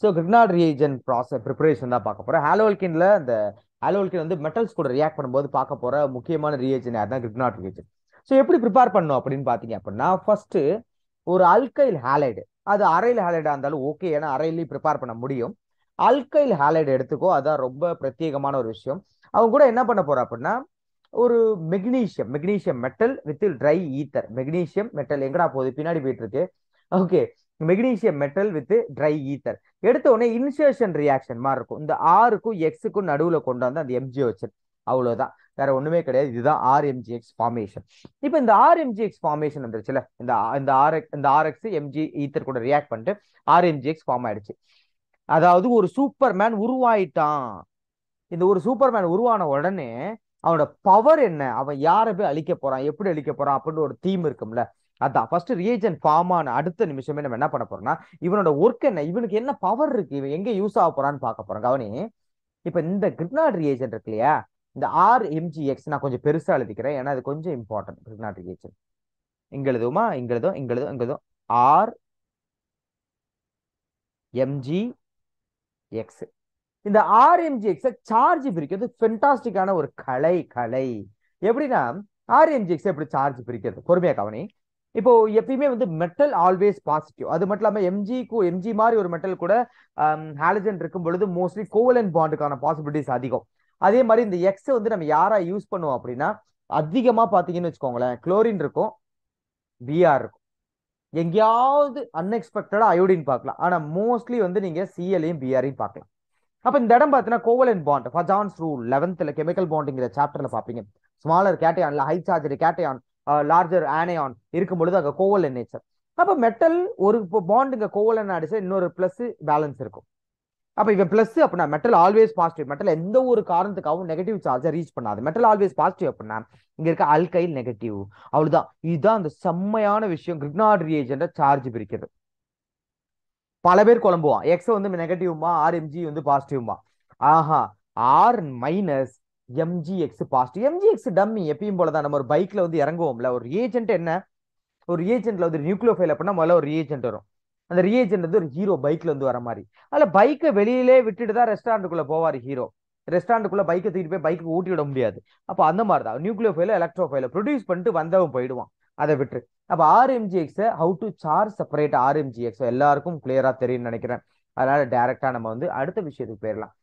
So கிரிக்னார்ட் reagent process preparation தான் பார்க்க போறோம். ஹாலோல்கின்ல அந்த ஹாலோல்கின் வந்து மெட்டல்ஸ் கூட ரியாக்ட் பண்ணும்போது பார்க்க போற முக்கியமான ரியேஜன் யார் தான் கிரிக்னார்ட் ரியேஜன். ஸோ எப்படி ப்ரிப்பேர் பண்ணணும் அப்படின்னு பார்த்தீங்க அப்படின்னா, ஃபர்ஸ்ட் ஒரு அல்கைல் ஹாலைடு, அது அரைல் ஹாலைடா இருந்தாலும் ஓகே, ஏன்னா அரைலையும் ப்ரிப்பேர் பண்ண முடியும். அல்கைல் ஹாலைடு எடுத்துக்கோ, அதான் ரொம்ப பிரத்யேகமான ஒரு விஷயம். அவங்க கூட என்ன பண்ண போற அப்படின்னா, ஒரு magnesium magnesium metal with try ether. Magnesium metal எங்கடா போகுது, பின்னாடி போயிட்டு இருக்கு. Okay, magnesium metal with try ether எடுத்த உடனே இன்சர்ஷன் ரியாக்ஷன் மாதிரி இருக்கும். இந்த ஆருக்கும் எக்ஸுக்கும் நடுவுல கொண்டு வந்து அந்த எம்ஜிஓஹெச், அவ்வளவுதான், வேற ஒண்ணுமே கிடையாது. இதுதான் ஆர்எம்ஜிஎக்ஸ் ஃபார்மேஷன். இப்போ இந்த ஆர்எம்ஜிஎக்ஸ் ஃபார்மேஷன் வந்துருச்சுல, இந்த இந்த ஆர்எக்ஸ் எம்ஜி ஈத்தர் கூட ரியாக்ட் பண்ணிட்டு ஆர்எம்ஜிஎக்ஸ் ஃபார்ம் ஆயிடுச்சு. அதாவது ஒரு சூப்பர்மேன் உருவாயிட்டான். இந்த ஒரு சூப்பர்மேன் உருவான உடனே அவனோட பவர் என்ன, அவன் யாரை போய் அழிக்க போறான், எப்படி அழிக்க போறான் அப்படின்னு ஒரு தீம் இருக்கும்ல. அதான் ஃபர்ஸ்ட் ரியேஜன் ஃபார்ம் ஆன அடுத்த நிமிஷமே நம்ம என்ன பண்ண போறோம்னா, இவனோட ஒர்க் என்ன, இவனுக்கு என்ன பவர் இருக்கு, இவன் எங்க யூஸ் ஆக போறான்னு பார்க்க போறோம். கவனி, இப்ப இந்த கிரிக்னார்ட் ரியேஜன் இருக்கு இல்லையா, இந்த ஆர்எம்ஜிஎக்ஸ் நான் கொஞ்சம் பெருசா எழுதிக்கிறேன், ஏன்னா அது கொஞ்சம் இம்பார்ட்டன்ட். கிரிக்னார்ட் ரியேஜன் இங்க எழுதுவோமா, இங்க எழுதும், இங்க எழுதும், இங்க எழுதும். R M G X. இந்த ஆர்எம்ஜிஎக்ஸை சார்ஜ் பிரிக்கிறது ஃபென்டாஸ்டிக்கான ஒரு கலை. எப்படின்னா, ஆர்எம்ஜிஎக்ஸ் எப்படி சார்ஜ் பிரிக்கிறது, பொறுமையா கவனி. இப்போ எப்பயுமே வந்து மெட்டல் ஆல்வேஸ் பாசிட்டிவ். அது மட்டும் இல்லாம எம்ஜி மாதிரி ஒரு மெட்டல் கூட ஹாலஜன் இருக்கும் பொழுது மோஸ்ட்லி கோவலன்ட் பாண்டுக்கான பாசிபிலிட்டிஸ் அதிகம். அதே மாதிரி இந்த எக்ஸ் வந்து நம்ம யாரா யூஸ் பண்ணுவோம் அப்படின்னா, அதிகமா பாத்தீங்கன்னு வச்சுக்கோங்களேன், குளோரின் இருக்கும், பிஆர் இருக்கும். எங்கேயாவது அன்எக்ஸ்பெக்டடா அயோடின் பார்க்கலாம், ஆனா மோஸ்ட்லி வந்து நீங்க சிஎல்லையும் பிஆரையும் பார்க்கலாம். அப்ப இந்த இடம் பார்த்தீங்கன்னா covalent bond, Fajans rule 11th chemical பாண்டிங்கிற சாப்டர்ல பாப்பீங்க. ஸ்மாலர் கேட்டையான்ல high charge cation, larger anion இருக்கும் பொழுது அங்க கோவலன் நேச்சர். அப்ப மெட்டல் ஒரு பாண்டுங்க கோவலன் அடிச்சு இன்னொரு பிளஸ் பேலன்ஸ் இருக்கும். அப்ப இவன் பிளஸ் அப்படின்னா மெட்டல் ஆல்வேஸ் பாசிட்டிவ். மெட்டல் எந்த ஒரு காரணத்துக்காகவும் நெகட்டிவ் சார்ஜை ரீச் பண்ணாது. மெட்டல் ஆல்வேஸ் பாசிட்டிவ் அப்படின்னா இங்க இருக்க அல்கைல் நெகட்டிவ், அவ்வளவுதான். இதுதான் அந்த செம்மையான விஷயம், கிரிக்னார்ட் ரியேஜென்ட சார்ஜ் பிரிக்கிறது. பல பேர் குழம்புவான், எக்ஸ் வந்து நெகட்டிவ்மா, ஆர்எம்ஜி வந்து பாசிட்டிவ்மா. ஆஹா, R minus MG X positive. MG X dummy, எப்பயும் போலதான். நம்ம ஒரு பைக்ல வந்து இறங்குவோம்ல, ஒரு ரியேஜென்ட் என்ன, ஒரு ரியேஜென்ட்ல வந்து நியூக்ளியோஃபைல் அப்படின்னா முதல்ல ஒரு ரியேஜென்ட் வரும். அந்த ரியேஜென்ட் வந்து ஒரு ஹீரோ பைக்ல வந்து வர மாதிரி. அதுல பைக்கை வெளியிலே விட்டுட்டு தான் ரெஸ்டாரண்ட்டுக்குள்ள போவார் ஹீரோ. ரெஸ்டாரண்ட்டுக்குள்ள பைக்கை தூக்கிட்டு போய் பைக்கு ஊட்டி விட முடியாது. அப்ப அந்த மாதிரி தான் நியூக்ளியோஃபைல எலக்ட்ரோஃபைல ப்ரொடியூஸ் பண்ணிட்டு வந்தவன் போயிடுவான், அதை விட்டு. அப்ப ஆர்எம்ஜிஎக்ஸ் ஹவு டு சார்ஜ் செப்பரேட் ஆர்எம்ஜிஎக்ஸ் எல்லாருக்கும் கிளியரா தெரியும்னு நினைக்கிறேன். அதனால டைரக்டா நம்ம வந்து அடுத்த விஷயத்துக்கு போயிடலாம்.